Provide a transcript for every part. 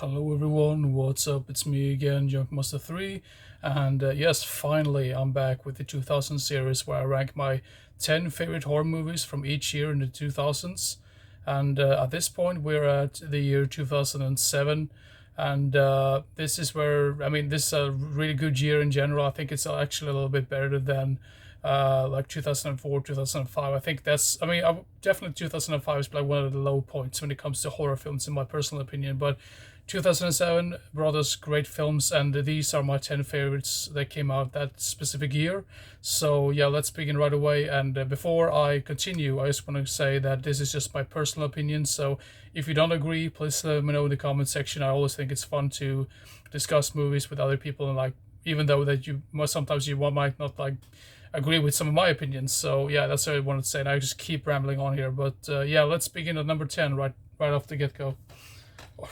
Hello everyone, what's up? It's me again, Junkmaster 3, and yes, finally I'm back with the 2000 series where I rank my 10 favorite horror movies from each year in the 2000s. And at this point, we're at the year 2007, and this is where, this is a really good year in general. I think it's actually a little bit better than like 2004, 2005. I think definitely 2005 is like one of the low points when it comes to horror films, in my personal opinion, but 2007 brought us great films, and these are my 10 favorites that came out that specific year. So, yeah, let's begin right away. And before I continue, I just want to say that this is just my personal opinion. So, if you don't agree, please let me know in the comment section. I always think it's fun to discuss movies with other people, and like, even though that sometimes you might not like agree with some of my opinions. So, yeah, that's what I wanted to say. And I just keep rambling on here. But yeah, let's begin at number 10 right off the get go.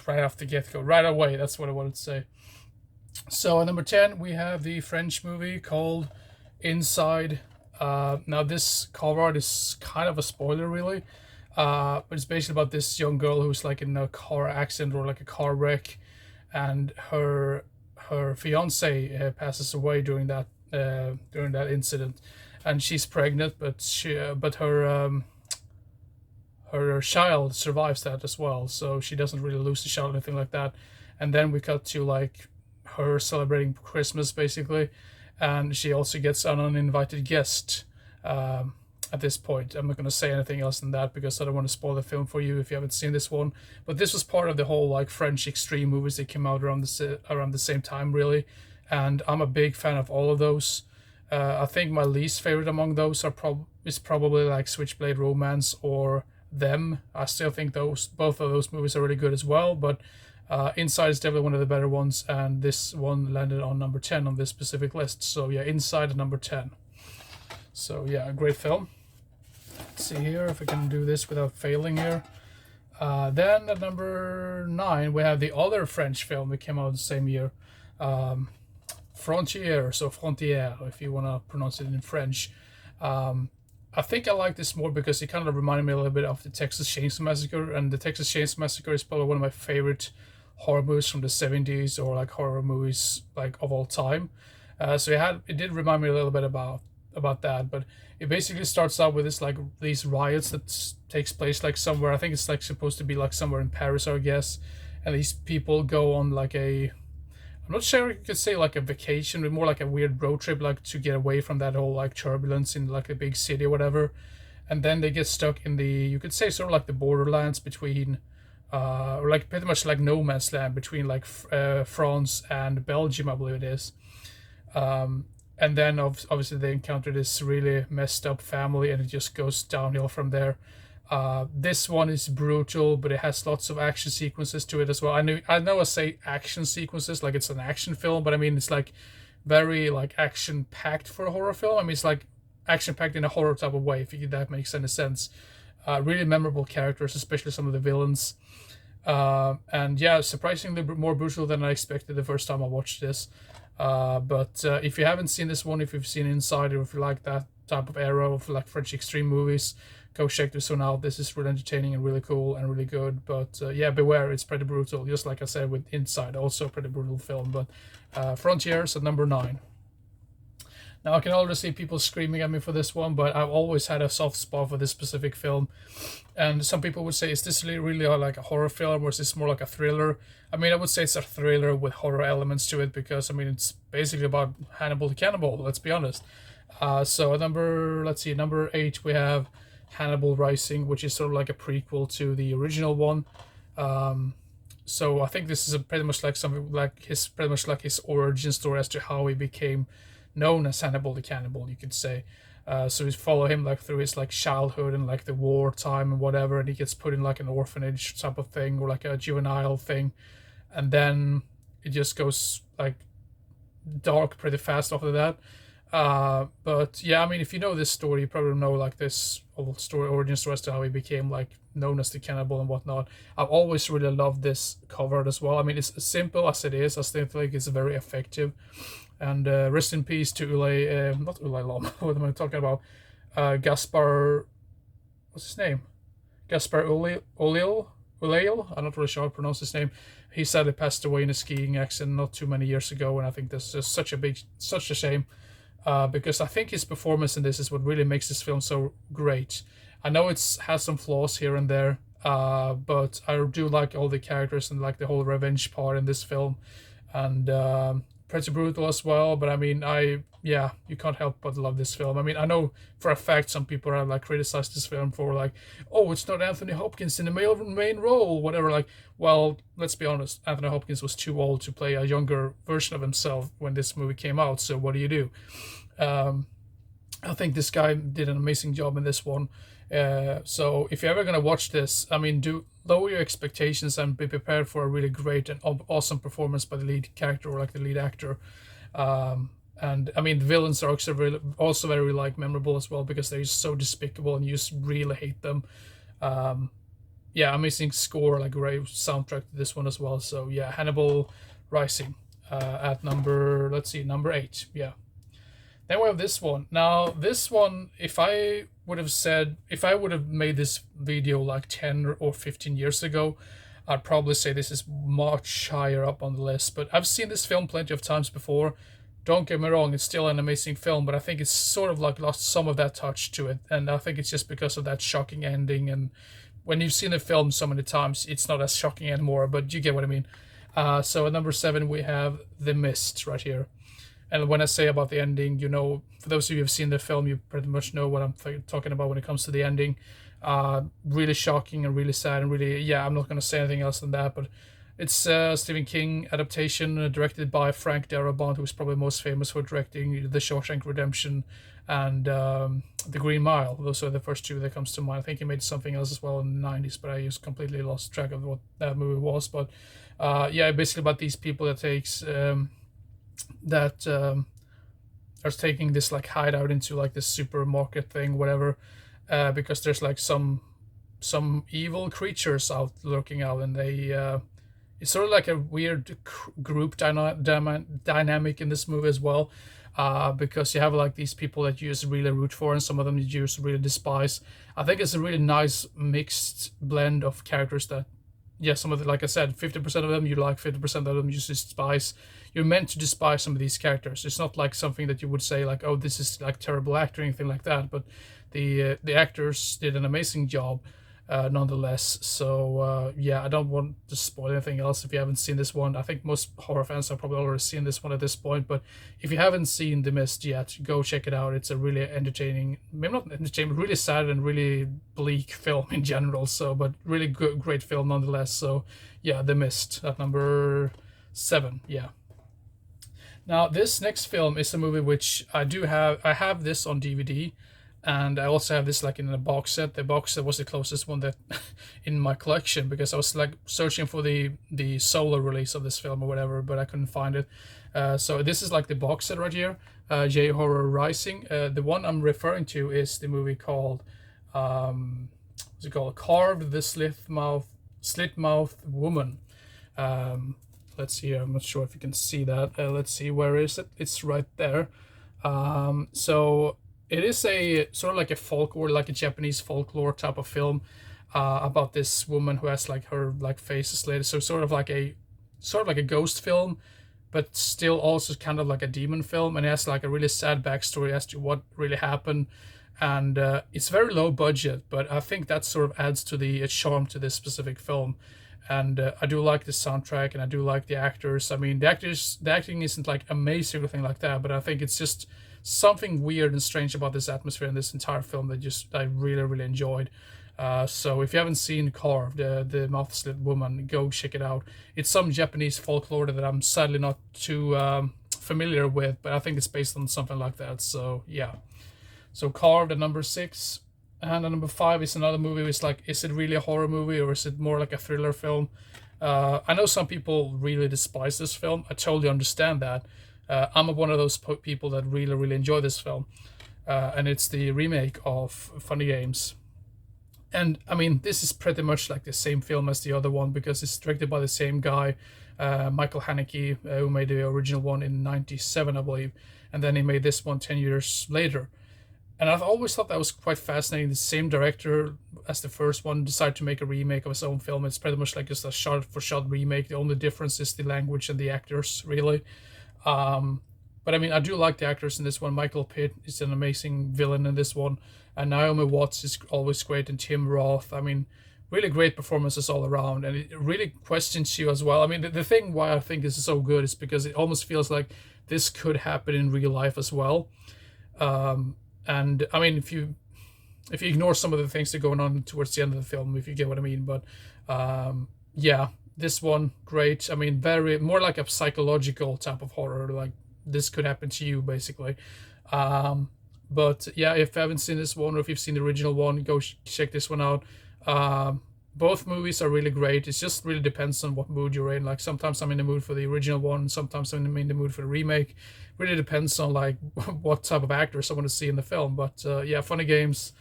Right off the get go, right away. That's what I wanted to say. So, at number 10, we have the French movie called Inside. Now, this cover art is kind of a spoiler, really. But it's basically about this young girl who's like in a car accident or like a car wreck, and her fiance passes away during that incident, and she's pregnant, but her child survives that as well, so she doesn't really lose the child or anything like that. And then we cut to like her celebrating Christmas basically, and she also gets an uninvited guest. At this point, I'm not going to say anything else than that because I don't want to spoil the film for you if you haven't seen this one. But this was part of the whole like French extreme movies that came out around the same time, really, and I'm a big fan of all of those. I think my least favorite among those is probably like Switchblade Romance or Them. I still think both of those movies are really good as well, but Inside is definitely one of the better ones, and this one landed on number 10 on this specific list. So yeah, Inside at number 10. So yeah, a great film. Let's see here if I can do this without failing here. Then at number 9, we have the other French film that came out the same year, Frontier, so Frontière, if you want to pronounce it in French. I think I like this more because it kind of reminded me a little bit of the Texas Chainsaw Massacre, and the Texas Chainsaw Massacre is probably one of my favorite horror movies from the 70s, or like horror movies like of all time. So it did remind me a little bit about that, but it basically starts out with these riots that takes place like somewhere. I think it's like supposed to be like somewhere in Paris, I guess, and these people go on like a, I'm not sure you could say like a vacation, but more like a weird road trip, like to get away from that whole like turbulence in like a big city or whatever. And then they get stuck in you could say sort of like the borderlands between, or like pretty much like no man's land between like France and Belgium, I believe it is. And then obviously they encounter this really messed up family, and it just goes downhill from there. This one is brutal, but it has lots of action sequences to it as well. I say action sequences like it's an action film, but I mean it's like very like action packed for a horror film. I mean it's like action packed in a horror type of way, if that makes any sense. Really memorable characters, especially some of the villains. And yeah, surprisingly more brutal than I expected the first time I watched this. But if you haven't seen this one, if you've seen Inside, or if you like that type of era of like French extreme movies, go check this one out. This is really entertaining and really cool and really good. But yeah, beware, it's pretty brutal. Just like I said with Inside, also a pretty brutal film. But Frontiers at number 9. Now, I can already see people screaming at me for this one, but I've always had a soft spot for this specific film. And some people would say, is this really like a horror film, or is this more like a thriller? I mean, I would say it's a thriller with horror elements to it because, I mean, it's basically about Hannibal the Cannibal, let's be honest. So, number 8, we have Hannibal Rising, which is sort of like a prequel to the original one. So I think this is pretty much like something like his origin story as to how he became known as Hannibal the Cannibal, you could say. So we follow him like through his like childhood and like the war time and whatever, and he gets put in like an orphanage type of thing or like a juvenile thing, and then it just goes like dark pretty fast after that. But yeah, I mean, if you know this story, you probably know like this whole story, origin story as to how he became like known as the cannibal and whatnot. I've always really loved this cover art as well. I mean, it's as simple as it is. I still think it's very effective. And rest in peace to not Ulay Lom. What am I talking about? Gaspar, what's his name? Gaspar Ulliel, Belial. I'm not really sure how to pronounce his name. He sadly passed away in a skiing accident not too many years ago, and I think this is such a shame, because I think his performance in this is what really makes this film so great. I know it's has some flaws here and there, but I do like all the characters and like the whole revenge part in this film, and pretty brutal as well. But I mean, yeah, you can't help but love this film. I mean, I know for a fact some people have like criticized this film for like, oh, it's not Anthony Hopkins in the main role, whatever. Like, well, let's be honest, Anthony Hopkins was too old to play a younger version of himself when this movie came out. So what do you do? I think this guy did an amazing job in this one. So if you're ever gonna watch this, I mean, do lower your expectations and be prepared for a really great and awesome performance by the lead character or like the lead actor. And I mean, the villains are also very like memorable as well because they're so despicable and you just really hate them. Yeah, amazing score, like great soundtrack to this one as well. So yeah, Hannibal Rising at number, let's see, number 8. Yeah. Then we have this one. Now, this one, if I would have made this video like 10 or 15 years ago, I'd probably say this is much higher up on the list. But I've seen this film plenty of times before. Don't get me wrong, it's still an amazing film, but I think it's sort of like lost some of that touch to it. And I think it's just because of that shocking ending. And when you've seen the film so many times, it's not as shocking anymore, but you get what I mean. So at number 7, we have The Mist right here. And when I say about the ending, you know, for those of you who've seen the film, you pretty much know what I'm talking about when it comes to the ending. Really shocking and really sad and really, yeah, I'm not going to say anything else than that, but it's a Stephen King adaptation directed by Frank Darabont, who's probably most famous for directing The Shawshank Redemption and The Green Mile. Those are the first two that comes to mind. I think he made something else as well in the 90s, but I just completely lost track of what that movie was. But yeah, basically about these people that takes... are taking this like hideout into like this supermarket thing, whatever, because there's like some evil creatures out lurking out, and they it's sort of like a weird group dynamic in this movie as well, because you have like these people that you just really root for and some of them you just really despise. I think it's a really nice mixed blend of characters that, yeah, some of the, like I said, 50% of them you like, 50% of them you despise. You're meant to despise some of these characters. It's not like something that you would say like, oh, this is like terrible acting or anything like that. But the actors did an amazing job, nonetheless. So yeah, I don't want to spoil anything else if you haven't seen this one. I think most horror fans have probably already seen this one at this point. But if you haven't seen The Mist yet, go check it out. It's a really entertaining, maybe not entertaining, but really sad and really bleak film in general. So, but really good, great film nonetheless. So yeah, The Mist at number 7. Yeah. Now, this next film is a movie which I have this on DVD, and I also have this like in a box set. The box set was the closest one that in my collection, because I was like searching for the solo release of this film or whatever, but I couldn't find it. So this is like the box set right here, J-Horror Rising. The one I'm referring to is the movie called, what's it called? Carved the Slit-Mouthed Woman. Let's see, I'm not sure if you can see that. Let's see, where is it? It's right there. So it is a sort of like a folklore, like a Japanese folklore type of film, about this woman who has like her like face slit. So sort of like a ghost film, but still also kind of like a demon film, and it has like a really sad backstory as to what really happened. And it's very low budget, but I think that sort of adds to the charm to this specific film. And I do like the soundtrack, and I do like the actors. I mean, the acting isn't like amazing or anything like that, but I think it's just something weird and strange about this atmosphere in this entire film that I really, really enjoyed. So if you haven't seen Carved, the mouth slit woman, go check it out. It's some Japanese folklore that I'm sadly not too familiar with, but I think it's based on something like that. So yeah. So Carved at number 6. And number 5 is another movie. It's like, is it really a horror movie or is it more like a thriller film? I know some people really despise this film. I totally understand that. I'm one of those people that really, really enjoy this film. And it's the remake of Funny Games. And I mean, this is pretty much like the same film as the other one because it's directed by the same guy, Michael Haneke, who made the original one in '97, I believe. And then he made this one 10 years later. And I've always thought that was quite fascinating. The same director as the first one decided to make a remake of his own film. It's pretty much like just a shot for shot remake. The only difference is the language and the actors, really. Um, but I mean, I do like the actors in this one. Michael Pitt is an amazing villain in this one, and Naomi Watts is always great, and Tim Roth. I mean, really great performances all around, and it really questions you as well. I mean, the thing why I think this is so good is because it almost feels like this could happen in real life as well. Um, and I mean, if you ignore some of the things that are going on towards the end of the film, if you get what I mean, but yeah, this one great. I mean, very more like a psychological type of horror, like this could happen to you basically. But yeah, if you haven't seen this one or if you've seen the original one, go check this one out. Um, both movies are really great. It just really depends on what mood you're in. Like sometimes I'm in the mood for the original one, sometimes I'm in the mood for the remake. Really depends on like what type of actors I want to see in the film. But yeah, Funny Games,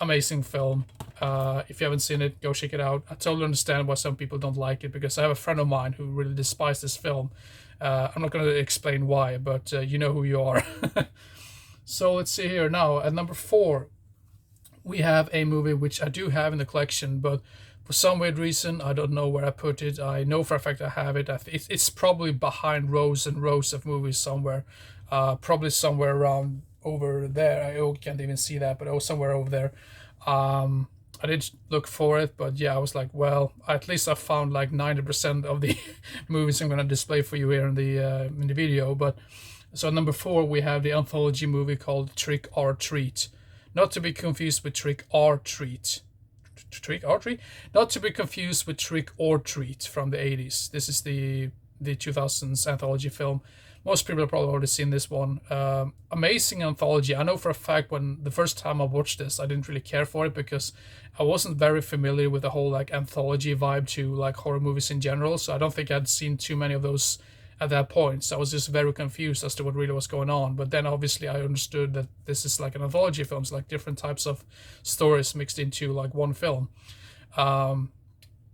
amazing film. If you haven't seen it, go check it out. I totally understand why some people don't like it because I have a friend of mine who really despised this film. I'm not going to explain why, but you know who you are. So let's see here now. At number 4, we have a movie which I do have in the collection, but for some weird reason, I don't know where I put it. I know for a fact I have it. It's probably behind rows and rows of movies somewhere. Probably somewhere around over there. I can't even see that, but somewhere over there. I did look for it, but yeah, I was like, well, at least I found like 90% of the movies I'm gonna display for you here in the video. But so number 4, we have the anthology movie called Trick or Treat, not to be confused with Trick or Treat. Trick or Treat, not to be confused with Trick or Treat from the 80s. This is the 2000s anthology film. Most people have probably already seen this one. Amazing anthology. I know for a fact when the first time I watched this, I didn't really care for it because I wasn't very familiar with the whole like anthology vibe to like horror movies in general. So I don't think I'd seen too many of those at that point. So I was just very confused as to what really was going on. But then obviously I understood that this is like an anthology film, so like different types of stories mixed into like one film.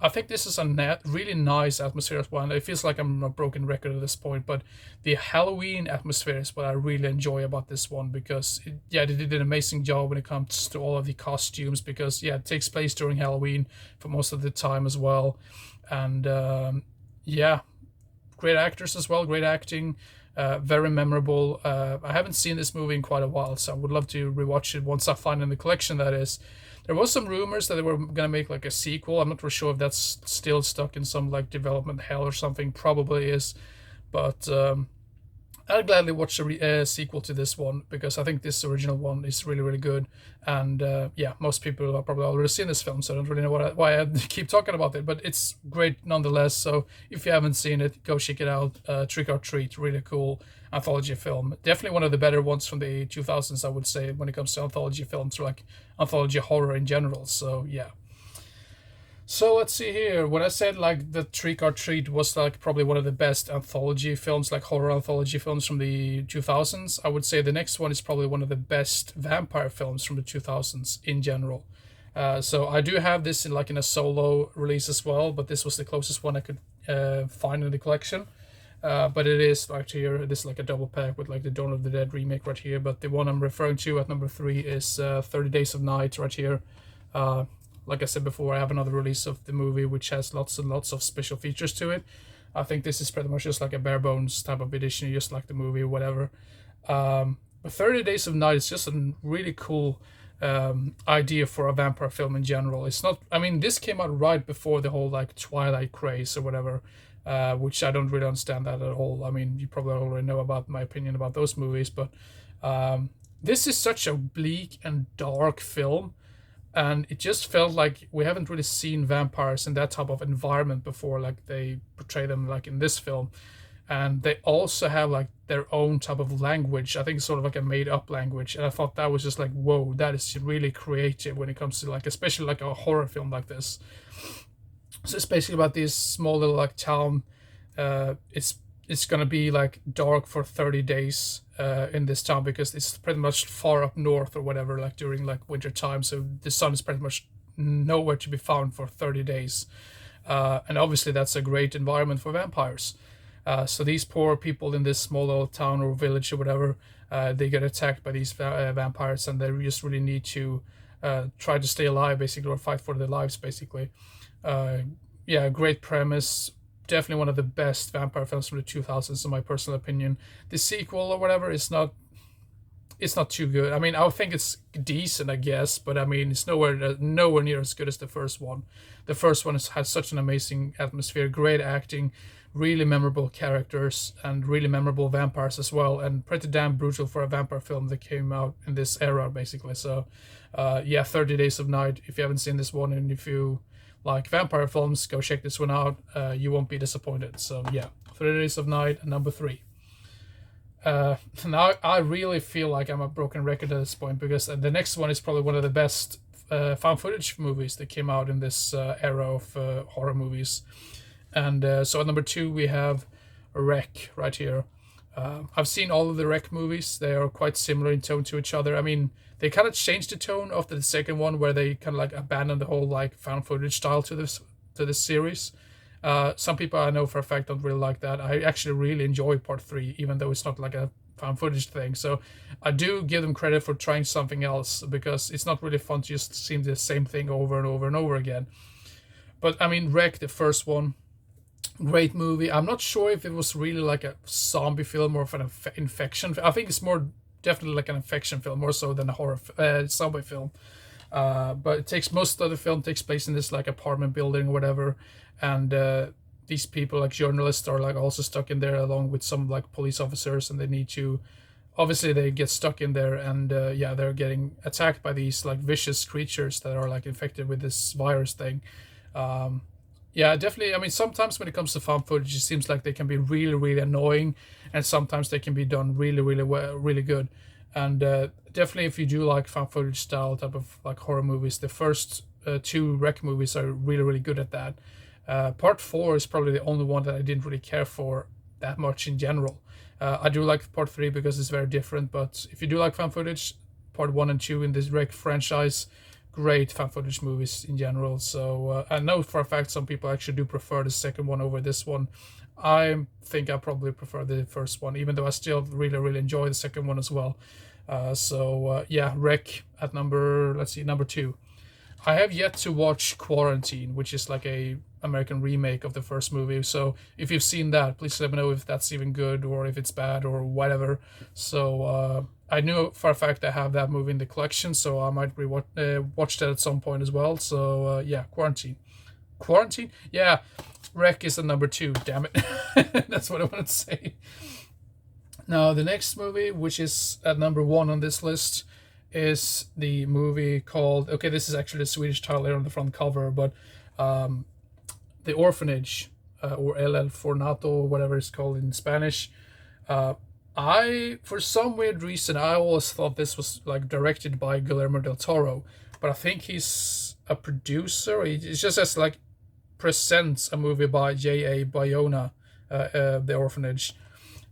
I think this is a really nice atmosphere as well. It feels like I'm a broken record at this point, but the Halloween atmosphere is what I really enjoy about this one because, yeah, they did an amazing job when it comes to all of the costumes because, yeah, it takes place during Halloween for most of the time as well. And, yeah, great actors as well, great acting, very memorable. I haven't seen this movie in quite a while, so I would love to rewatch it once I find it in the collection, that is. There was some rumors that they were gonna make like a sequel. I'm not really sure if that's still stuck in some like development hell or something. Probably is, but I'll gladly watch a sequel to this one because I think this original one is really really good. And yeah, most people have probably already seen this film, so I don't really know why I keep talking about it. But it's great nonetheless. So if you haven't seen it, go check it out. Trick or Treat, really cool anthology film. Definitely one of the better ones from the 2000s, I would say, when it comes to anthology films, or like anthology horror in general. So yeah. So let's see here. When I said like the Trick or Treat was like probably one of the best anthology films, like horror anthology films from the 2000s, I would say the next one is probably one of the best vampire films from the 2000s in general. So I do have this in a solo release as well, but this was the closest one I could find in the collection. But it is right here. This is like a double pack with like the Dawn of the Dead remake right here. But the one I'm referring to at number 3 is 30 Days of Night right here. Like I said before, I have another release of the movie which has lots and lots of special features to it. I think this is pretty much just like a bare bones type of edition, just like the movie or whatever. But 30 Days of Night is just a really cool idea for a vampire film in general. It's not, I mean, this came out right before the whole like Twilight craze or whatever, which I don't really understand that at all. I mean, you probably already know about my opinion about those movies, but this is such a bleak and dark film. And it just felt like we haven't really seen vampires in that type of environment before, like they portray them like in this film. And they also have like their own type of language. I think it's sort of like a made up language. And I thought that was just like, whoa, that is really creative when it comes to like, especially like a horror film like this. So it's basically about this small little like town. It's gonna be like dark for 30 days in this town because it's pretty much far up north or whatever, like during like winter time. So the sun is pretty much nowhere to be found for 30 days. And obviously that's a great environment for vampires. So these poor people in this small little town or village or whatever, they get attacked by these vampires, and they just really need to try to stay alive, basically, or fight for their lives, basically. Uh, yeah, great premise. Definitely one of the best vampire films from the 2000s, in my personal opinion. The sequel or whatever is not, it's not too good. I mean, I think it's decent, I guess, but I mean, it's nowhere near as good as the first one. The first one has such an amazing atmosphere, great acting, really memorable characters, and really memorable vampires as well, and pretty damn brutal for a vampire film that came out in this era, basically. So, yeah, 30 Days of Night. If you haven't seen this one, and if you like vampire films, go check this one out. You won't be disappointed. So, yeah, 30 Days of Night, number 3. Now I really feel like I'm a broken record at this point, because the next one is probably one of the best found footage movies that came out in this era of horror movies. And so at number 2 we have REC right here. I've seen all of the REC movies. They are quite similar in tone to each other. I mean, they kind of changed the tone after the second one, where they kind of like abandoned the whole like found footage style to this series. Some people I know for a fact don't really like that. I actually really enjoy part 3, even though it's not like a found footage thing. So I do give them credit for trying something else, because it's not really fun to just see the same thing over and over and over again. But I mean, REC, the first one, great movie. I'm not sure if it was really like a zombie film or of an infection. I think it's more definitely like an infection film, more so than a horror zombie film. But it takes, most of the film takes place in this like apartment building or whatever, and these people, like journalists, are like also stuck in there along with some like police officers, and they need to, obviously they get stuck in there, and yeah, they're getting attacked by these like vicious creatures that are like infected with this virus thing. Yeah, definitely. I mean, sometimes when it comes to found footage, it seems like they can be really, really annoying, and sometimes they can be done really, really well, really good. And definitely, if you do like found footage style type of like horror movies, the first 2 REC movies are really, really good at that. Part 4 is probably the only one that I didn't really care for that much in general. I do like part 3 because it's very different, but if you do like found footage, part 1 and 2 in this REC franchise, great found footage movies in general. So I know for a fact some people actually do prefer the second one over this one. I think I probably prefer the first one, even though I still really, really enjoy the second one as well. So yeah, REC at number 2. I have yet to watch Quarantine, which is like a American remake of the first movie. So if you've seen that, please let me know if that's even good or if it's bad or whatever. So I knew for a fact I have that movie in the collection, so I might watch that at some point as well. So yeah, Quarantine. Yeah, REC is at number 2. Damn it, that's what I want to say. Now the next movie, which is at number 1 on this list, is the movie called, okay, this is actually the Swedish title here on the front cover, but The Orphanage, or El Orfanato, or whatever it's called in Spanish. I, for some weird reason, I always thought this was like directed by Guillermo del Toro, but I think he's a producer. It's just as like presents a movie by J.A. Bayona, The Orphanage.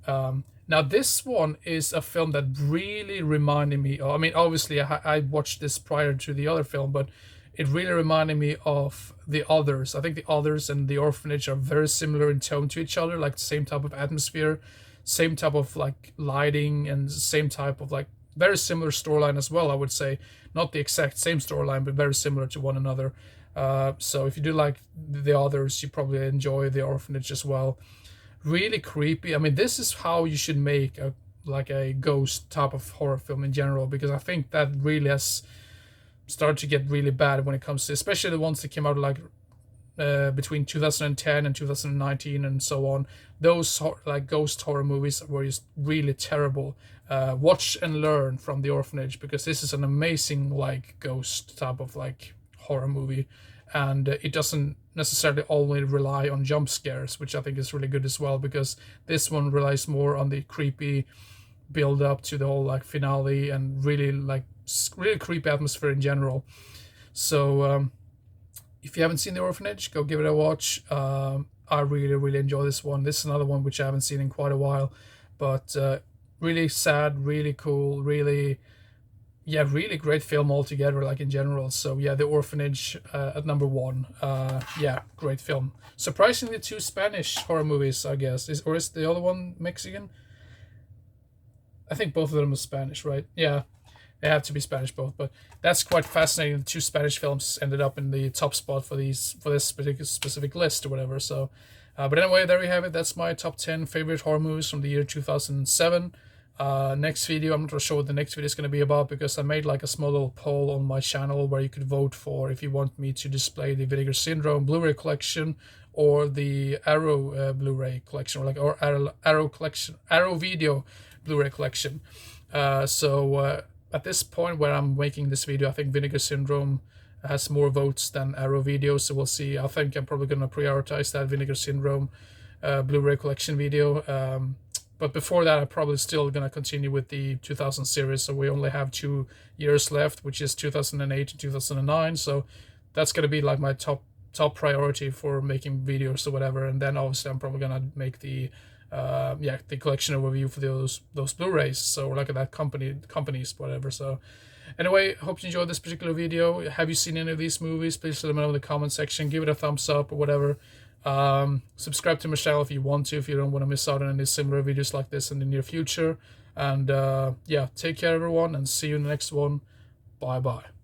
Now this one is a film that really reminded me. I mean, obviously I watched this prior to the other film, but it really reminded me of The Others. I think The Others and The Orphanage are very similar in tone to each other, like the same type of atmosphere, same type of like lighting, and same type of like very similar storyline as well, I would say. Not the exact same storyline, but very similar to one another. So if you do like The Others, you probably enjoy The Orphanage as well. Really creepy. I mean, this is how you should make a ghost type of horror film in general, because I think that really has started to get really bad when it comes to, especially the ones that came out like between 2010 and 2019 and so on. Those like ghost horror movies were just really terrible. Watch and learn from The Orphanage, because this is an amazing like ghost type of like horror movie, and it doesn't necessarily only rely on jump scares, which I think is really good as well, because this one relies more on the creepy build up to the whole like finale, and really like really creepy atmosphere in general. So if you haven't seen The Orphanage, go give it a watch. I really, really enjoy this one. This is another one which I haven't seen in quite a while, but really sad, really cool, really, yeah, really great film altogether, like in general. So yeah, The Orphanage at number 1. Yeah, great film. Surprisingly, 2 Spanish horror movies, I guess. Is the other one Mexican? I think both of them are Spanish, right? Yeah, they have to be Spanish both. But that's quite fascinating. The two Spanish films ended up in the top spot for this particular specific list or whatever. So, but anyway, there we have it. That's my top 10 favorite horror movies from the year 2007. Next video, I'm not really sure what the next video is going to be about, because I made like a small little poll on my channel where you could vote for if you want me to display the Vinegar Syndrome Blu-ray collection or the Arrow Blu-ray collection, or Arrow collection, Arrow Video Blu-ray collection. At this point where I'm making this video, I think Vinegar Syndrome has more votes than Arrow Video, so we'll see. I think I'm probably going to prioritize that Vinegar Syndrome Blu-ray collection video. But before that, I'm probably still going to continue with the 2000 series. So we only have 2 years left, which is 2008 and 2009. So that's going to be like my top priority for making videos or whatever. And then obviously I'm probably going to make the the collection overview for those Blu-rays. So like that companies, whatever. So anyway, hope you enjoyed this particular video. Have you seen any of these movies? Please let me know in the comment section. Give it a thumbs up or whatever. Subscribe to my channel if you want to, if you don't want to miss out on any similar videos like this in the near future. And yeah, take care everyone, and see you in the next one. Bye bye.